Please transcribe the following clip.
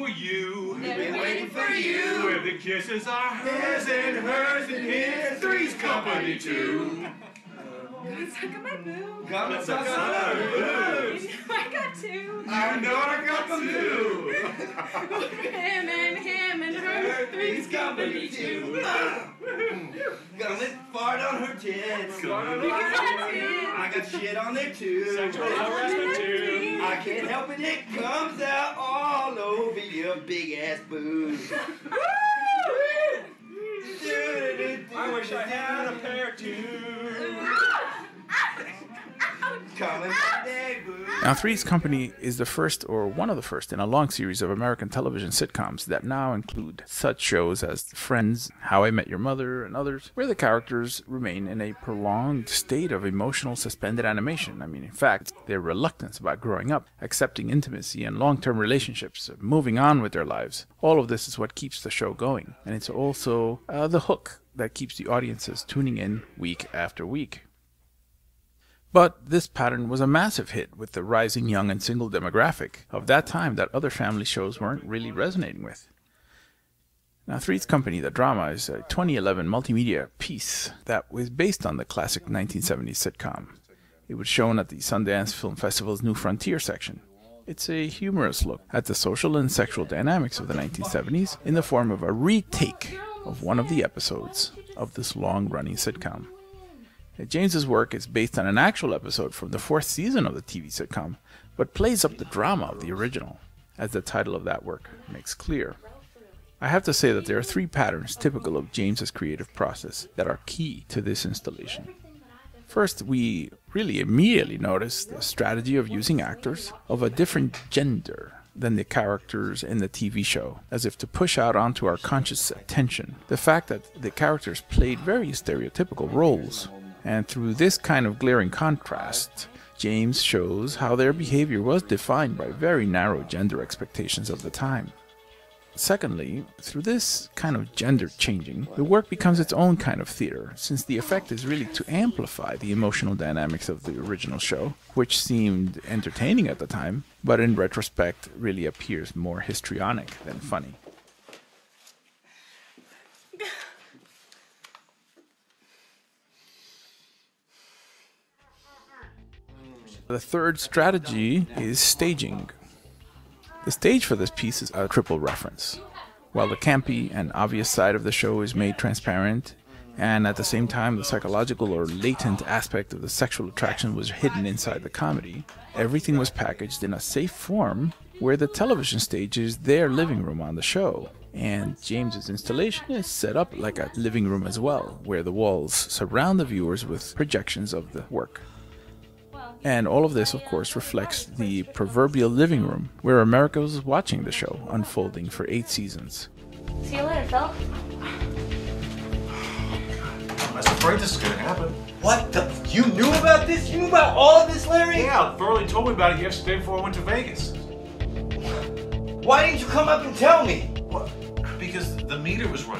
for you. They've been waiting for you. Where the kisses are hers and hers and his. Three's company too. Let's suck on my boob. Come and suck on our boobs. You know I got two. I know I got them too. Him and her. Three's company too. Come and fart on her tits. I got shit on there too. Sexual harassment too. I can't help it, it comes out all over your big ass boobs. I wish I had a pair too. Coming day, boo. Now, Three's Company is the first, or one of the first, in a long series of American television sitcoms that now include such shows as Friends, How I Met Your Mother, and others, where the characters remain in a prolonged state of emotional suspended animation. I mean, in fact, their reluctance about growing up, accepting intimacy and long-term relationships, moving on with their lives. All of this is what keeps the show going, and it's also the hook that keeps the audiences tuning in week after week. But this pattern was a massive hit with the rising young and single demographic of that time that other family shows weren't really resonating with. Now, Three's Company, the drama, is a 2011 multimedia piece that was based on the classic 1970s sitcom. It was shown at the Sundance Film Festival's New Frontier section. It's a humorous look at the social and sexual dynamics of the 1970s in the form of a retake of one of the episodes of this long-running sitcom. James's work is based on an actual episode from the 4th season of the TV sitcom, but plays up the drama of the original, as the title of that work makes clear. I have to say that there are 3 patterns typical of James's creative process that are key to this installation. First, we really immediately notice the strategy of using actors of a different gender than the characters in the TV show, as if to push out onto our conscious attention the fact that the characters played very stereotypical roles. And through this kind of glaring contrast, James shows how their behavior was defined by very narrow gender expectations of the time. Secondly, through this kind of gender changing, the work becomes its own kind of theater, since the effect is really to amplify the emotional dynamics of the original show, which seemed entertaining at the time, but in retrospect really appears more histrionic than funny. The third strategy is staging. The stage for this piece is a triple reference. While the campy and obvious side of the show is made transparent, and at the same time the psychological or latent aspect of the sexual attraction was hidden inside the comedy, everything was packaged in a safe form where the television stage is their living room on the show. And James's installation is set up like a living room as well, where the walls surround the viewers with projections of the work. And all of this, of course, reflects the proverbial living room where America was watching the show unfolding for 8 seasons. See you later, Phil. I was afraid this was going to happen. What the? You knew about this? You knew about all of this, Larry? Yeah, Burley told me about it yesterday before I went to Vegas. Why didn't you come up and tell me? What? Because the meter was running.